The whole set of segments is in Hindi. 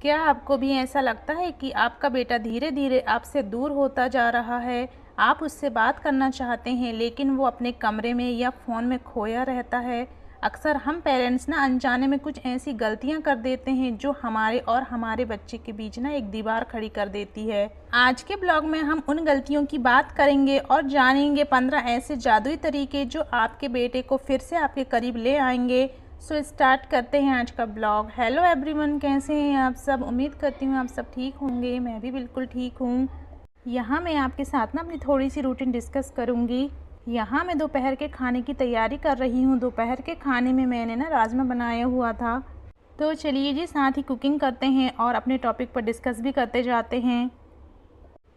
क्या आपको भी ऐसा लगता है कि आपका बेटा धीरे धीरे आपसे दूर होता जा रहा है? आप उससे बात करना चाहते हैं लेकिन वो अपने कमरे में या फ़ोन में खोया रहता है। अक्सर हम पेरेंट्स ना अनजाने में कुछ ऐसी गलतियां कर देते हैं जो हमारे और हमारे बच्चे के बीच ना एक दीवार खड़ी कर देती है। आज के ब्लॉग में हम उन गलतियों की बात करेंगे और जानेंगे 15 ऐसे जादुई तरीके जो आपके बेटे को फिर से आपके करीब ले आएंगे। सो स्टार्ट करते हैं आज का ब्लॉग। हेलो एवरीवन, कैसे हैं आप सब? उम्मीद करती हूँ आप सब ठीक होंगे। मैं भी बिल्कुल ठीक हूँ। यहाँ मैं आपके साथ ना अपनी थोड़ी सी रूटीन डिस्कस करूँगी। यहाँ मैं दोपहर के खाने की तैयारी कर रही हूँ। दोपहर के खाने में मैंने ना राजमा बनाया हुआ था। तो चलिए जी, साथ ही कुकिंग करते हैं और अपने टॉपिक पर डिस्कस भी करते जाते हैं।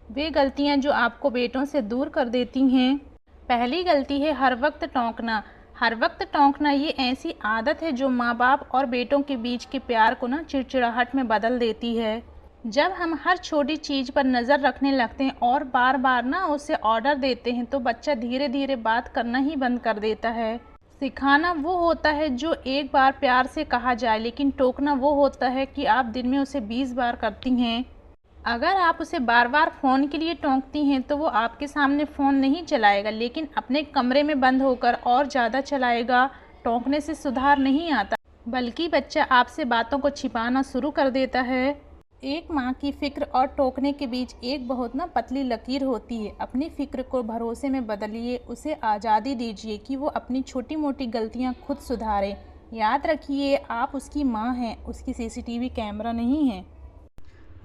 वे गलतियाँ जो आपको बेटों से दूर कर देती हैं। पहली गलती है हर वक्त टोंकना। हर वक्त टोंकना ये ऐसी आदत है जो माँ बाप और बेटों के बीच के प्यार को ना चिड़चिड़ाहट में बदल देती है। जब हम हर छोटी चीज़ पर नज़र रखने लगते हैं और बार बार ना उसे ऑर्डर देते हैं तो बच्चा धीरे धीरे बात करना ही बंद कर देता है। सिखाना वो होता है जो एक बार प्यार से कहा जाए, लेकिन टोकना वो होता है कि आप दिन में उसे 20 बार करती हैं। अगर आप उसे बार बार फ़ोन के लिए टोंकती हैं तो वो आपके सामने फ़ोन नहीं चलाएगा, लेकिन अपने कमरे में बंद होकर और ज़्यादा चलाएगा। टोंकने से सुधार नहीं आता, बल्कि बच्चा आपसे बातों को छिपाना शुरू कर देता है। एक माँ की फ़िक्र और टोकने के बीच एक बहुत ना पतली लकीर होती है। अपनी फ़िक्र को भरोसे में बदलिए, उसे आज़ादी दीजिए कि वो अपनी छोटी मोटी गलतियाँ खुद सुधारे। याद रखिए, आप उसकी माँ हैं, उसकी सीसीटीवी कैमरा नहीं है।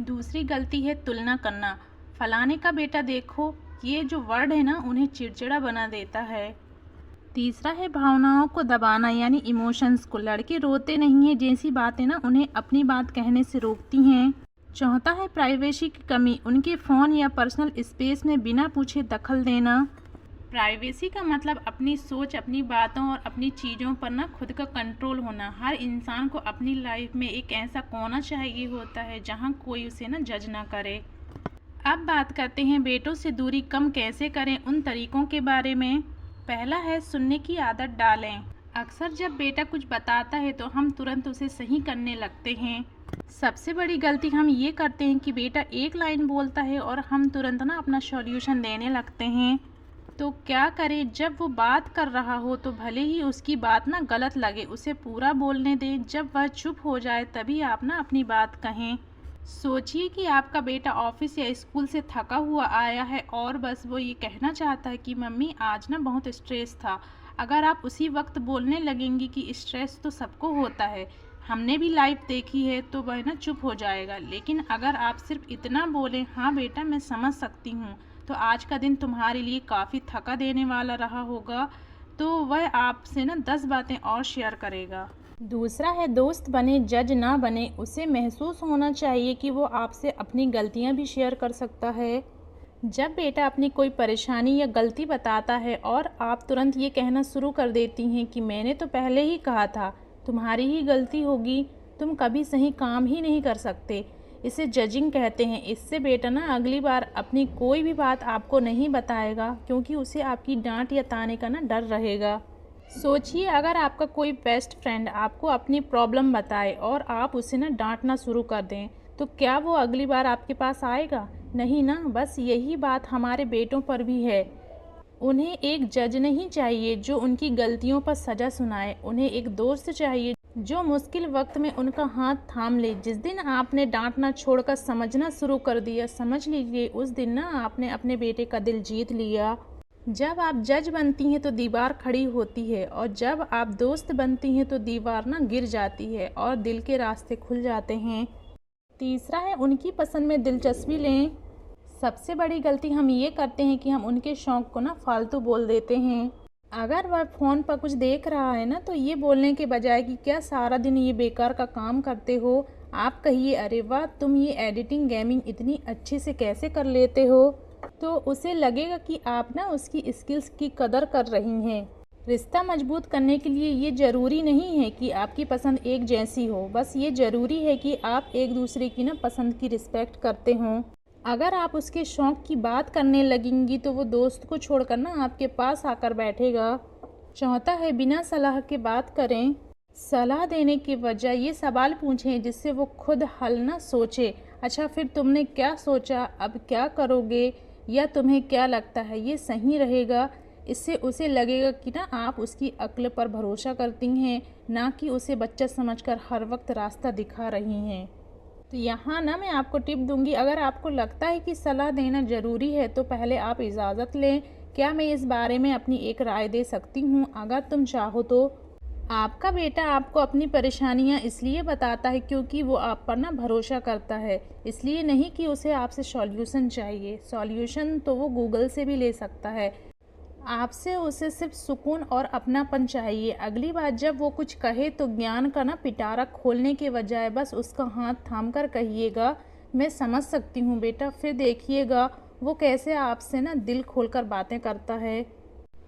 दूसरी गलती है तुलना करना। फलाने का बेटा देखो, ये जो वर्ड है ना उन्हें चिड़चिड़ा बना देता है। तीसरा है भावनाओं को दबाना, यानी इमोशंस को। लड़के रोते नहीं हैं जैसी बातें ना उन्हें अपनी बात कहने से रोकती हैं। चौथा है प्राइवेसी की कमी। उनके फ़ोन या पर्सनल स्पेस में बिना पूछे दखल देना। प्राइवेसी का मतलब अपनी सोच, अपनी बातों और अपनी चीज़ों पर ना खुद का कंट्रोल होना। हर इंसान को अपनी लाइफ में एक ऐसा कोना चाहिए होता है जहां कोई उसे ना जज ना करे। अब बात करते हैं बेटों से दूरी कम कैसे करें, उन तरीकों के बारे में। पहला है सुनने की आदत डालें। अक्सर जब बेटा कुछ बताता है तो हम तुरंत उसे सही करने लगते हैं। सबसे बड़ी गलती हम ये करते हैं कि बेटा एक लाइन बोलता है और हम तुरंत ना अपना सॉल्यूशन देने लगते हैं। तो क्या करें, जब वो बात कर रहा हो तो भले ही उसकी बात ना गलत लगे, उसे पूरा बोलने दें। जब वह चुप हो जाए तभी आप ना अपनी बात कहें। सोचिए कि आपका बेटा ऑफिस या स्कूल से थका हुआ आया है और बस वो ये कहना चाहता है कि मम्मी आज ना बहुत स्ट्रेस था। अगर आप उसी वक्त बोलने लगेंगी कि स्ट्रेस तो सबको होता है, हमने भी लाइफ देखी है, तो वह ना चुप हो जाएगा। लेकिन अगर आप सिर्फ इतना बोलें, हाँ बेटा मैं समझ सकती हूँ, तो आज का दिन तुम्हारे लिए काफ़ी थका देने वाला रहा होगा, तो वह आपसे ना 10 बातें और शेयर करेगा। दूसरा है दोस्त बने, जज ना बने। उसे महसूस होना चाहिए कि वो आपसे अपनी गलतियां भी शेयर कर सकता है। जब बेटा अपनी कोई परेशानी या गलती बताता है और आप तुरंत ये कहना शुरू कर देती हैं कि मैंने तो पहले ही कहा था, तुम्हारी ही गलती होगी, तुम कभी सही काम ही नहीं कर सकते, इसे जजिंग कहते हैं। इससे बेटा ना अगली बार अपनी कोई भी बात आपको नहीं बताएगा, क्योंकि उसे आपकी डांट या ताने का ना डर रहेगा। सोचिए, अगर आपका कोई बेस्ट फ्रेंड आपको अपनी प्रॉब्लम बताए और आप उसे ना डांटना शुरू कर दें, तो क्या वो अगली बार आपके पास आएगा? नहीं ना। बस यही बात हमारे बेटों पर भी है। उन्हें एक जज नहीं चाहिए जो उनकी गलतियों पर सज़ा सुनाए। उन्हें एक दोस्त चाहिए जो मुश्किल वक्त में उनका हाथ थाम ले। जिस दिन आपने डांटना छोड़कर समझना शुरू कर दिया, समझ लीजिए उस दिन ना आपने अपने बेटे का दिल जीत लिया। जब आप जज बनती हैं तो दीवार खड़ी होती है, और जब आप दोस्त बनती हैं तो दीवार ना गिर जाती है और दिल के रास्ते खुल जाते हैं। तीसरा है उनकी पसंद में दिलचस्पी लें। सबसे बड़ी गलती हम ये करते हैं कि हम उनके शौक़ को ना फालतू बोल देते हैं। अगर वह फ़ोन पर कुछ देख रहा है ना, तो ये बोलने के बजाय कि क्या सारा दिन ये बेकार का काम करते हो, आप कहिए अरे वाह, तुम ये एडिटिंग गेमिंग इतनी अच्छे से कैसे कर लेते हो। तो उसे लगेगा कि आप ना उसकी स्किल्स की कदर कर रही हैं। रिश्ता मजबूत करने के लिए ये ज़रूरी नहीं है कि आपकी पसंद एक जैसी हो, बस ये ज़रूरी है कि आप एक दूसरे की ना पसंद की रिस्पेक्ट करते हों। अगर आप उसके शौक़ की बात करने लगेंगी तो वो दोस्त को छोड़कर ना आपके पास आकर बैठेगा। चौथा है बिना सलाह के बात करें। सलाह देने की वजह ये सवाल पूछें जिससे वो खुद हल ना सोचे। अच्छा, फिर तुमने क्या सोचा, अब क्या करोगे, या तुम्हें क्या लगता है ये सही रहेगा। इससे उसे लगेगा कि ना आप उसकी अक्ल पर भरोसा करती हैं, ना कि उसे बच्चा समझकर हर वक्त रास्ता दिखा रही हैं। तो यहाँ ना मैं आपको टिप दूंगी, अगर आपको लगता है कि सलाह देना ज़रूरी है तो पहले आप इजाज़त लें। क्या मैं इस बारे में अपनी एक राय दे सकती हूँ? अगर तुम चाहो तो। आपका बेटा आपको अपनी परेशानियाँ इसलिए बताता है क्योंकि वो आप पर ना भरोसा करता है, इसलिए नहीं कि उसे आपसे सॉल्यूशन चाहिए। सॉल्यूशन तो वो गूगल से भी ले सकता है। आपसे उसे सिर्फ सुकून और अपनापन चाहिए। अगली बार जब वो कुछ कहे तो ज्ञान का ना पिटारा खोलने के बजाय बस उसका हाथ थाम कर कहिएगा, मैं समझ सकती हूँ बेटा। फिर देखिएगा वो कैसे आपसे ना दिल खोलकर बातें करता है।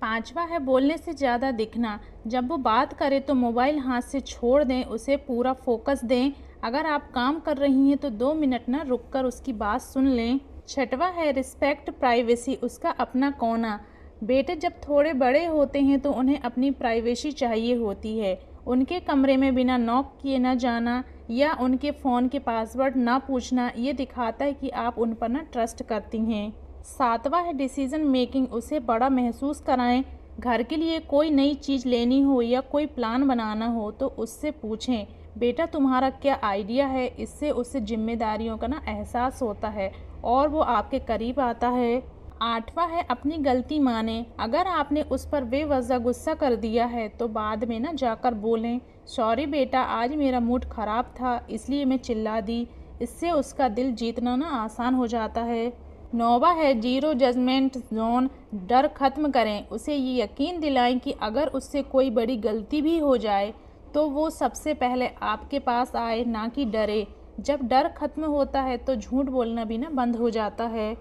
पांचवा है बोलने से ज़्यादा दिखना। जब वो बात करे तो मोबाइल हाथ से छोड़ दें, उसे पूरा फोकस दें। अगर आप काम कर रही हैं तो 2 मिनट ना रुककर उसकी बात सुन लें। छठवा है रिस्पेक्ट प्राइवेसी, उसका अपना कोना। बेटे जब थोड़े बड़े होते हैं तो उन्हें अपनी प्राइवेसी चाहिए होती है। उनके कमरे में बिना नॉक किए न जाना या उनके फ़ोन के पासवर्ड ना पूछना, ये दिखाता है कि आप उन पर ना ट्रस्ट करती हैं। सातवां है डिसीजन मेकिंग, उसे बड़ा महसूस कराएं। घर के लिए कोई नई चीज़ लेनी हो या कोई प्लान बनाना हो तो उससे पूछें, बेटा तुम्हारा क्या आइडिया है। इससे उसे जिम्मेदारियों का ना एहसास होता है और वो आपके करीब आता है। आठवां है अपनी गलती माने। अगर आपने उस पर बेवजह गुस्सा कर दिया है तो बाद में ना जाकर बोलें, सॉरी बेटा आज मेरा मूड ख़राब था इसलिए मैं चिल्ला दी। इससे उसका दिल जीतना ना आसान हो जाता है। नौवा है जीरो जजमेंट जोन, डर खत्म करें। उसे ये यकीन दिलाएं कि अगर उससे कोई बड़ी गलती भी हो जाए तो वो सबसे पहले आपके पास आए, ना कि डरे। जब डर खत्म होता है तो झूठ बोलना भी ना बंद हो जाता है।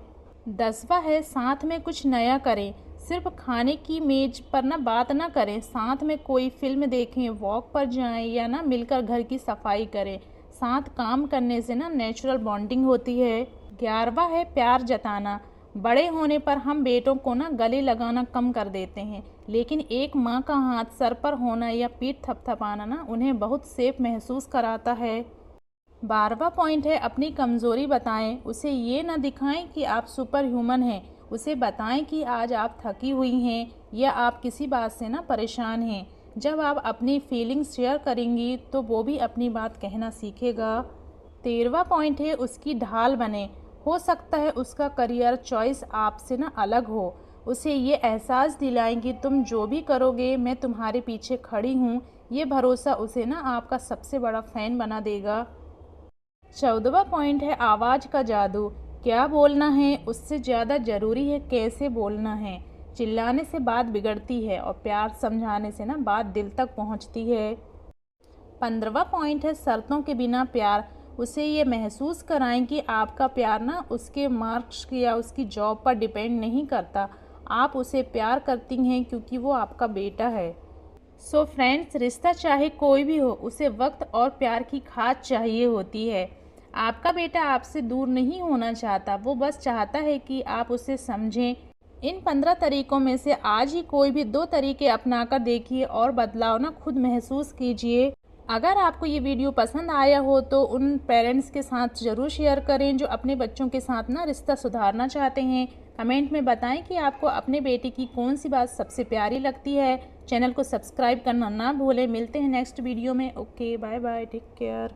10वां है साथ में कुछ नया करें। सिर्फ खाने की मेज पर ना बात ना करें, साथ में कोई फिल्म देखें, वॉक पर जाएं या ना मिलकर घर की सफाई करें। साथ काम करने से ना नेचुरल बॉन्डिंग होती है। 11वां है प्यार जताना। बड़े होने पर हम बेटों को ना गले लगाना कम कर देते हैं, लेकिन एक माँ का हाथ सर पर होना या पीठ थपथपाना ना उन्हें बहुत सेफ महसूस कराता है। 12वां पॉइंट है अपनी कमज़ोरी बताएं। उसे ये ना दिखाएं कि आप सुपर ह्यूमन हैं, उसे बताएं कि आज आप थकी हुई हैं या आप किसी बात से ना परेशान हैं। जब आप अपनी फीलिंग्स शेयर करेंगी तो वो भी अपनी बात कहना सीखेगा। 13वां पॉइंट है उसकी ढाल बने। हो सकता है उसका करियर चॉइस आपसे ना अलग हो, उसे ये एहसास दिलाएं कि तुम जो भी करोगे मैं तुम्हारे पीछे खड़ी हूँ। ये भरोसा उसे ना आपका सबसे बड़ा फ़ैन बना देगा। 14वां पॉइंट है आवाज़ का जादू। क्या बोलना है उससे ज़्यादा ज़रूरी है कैसे बोलना है। चिल्लाने से बात बिगड़ती है और प्यार समझाने से ना बात दिल तक पहुंचती है। 15वां पॉइंट है शर्तों के बिना प्यार। उसे ये महसूस कराएं कि आपका प्यार ना उसके मार्क्स या उसकी जॉब पर डिपेंड नहीं करता। आप उसे प्यार करती हैं क्योंकि वो आपका बेटा है। सो फ्रेंड्स, रिश्ता चाहे कोई भी हो उसे वक्त और प्यार की खाद चाहिए होती है। आपका बेटा आपसे दूर नहीं होना चाहता, वो बस चाहता है कि आप उसे समझें। इन 15 तरीकों में से आज ही कोई भी 2 तरीके अपनाकर देखिए और बदलाव ना खुद महसूस कीजिए। अगर आपको ये वीडियो पसंद आया हो तो उन पेरेंट्स के साथ ज़रूर शेयर करें जो अपने बच्चों के साथ ना रिश्ता सुधारना चाहते हैं। कमेंट में बताएं कि आपको अपने बेटे की कौन सी बात सबसे प्यारी लगती है। चैनल को सब्सक्राइब करना ना भूलें। मिलते हैं नेक्स्ट वीडियो में। Okay, bye bye, take care.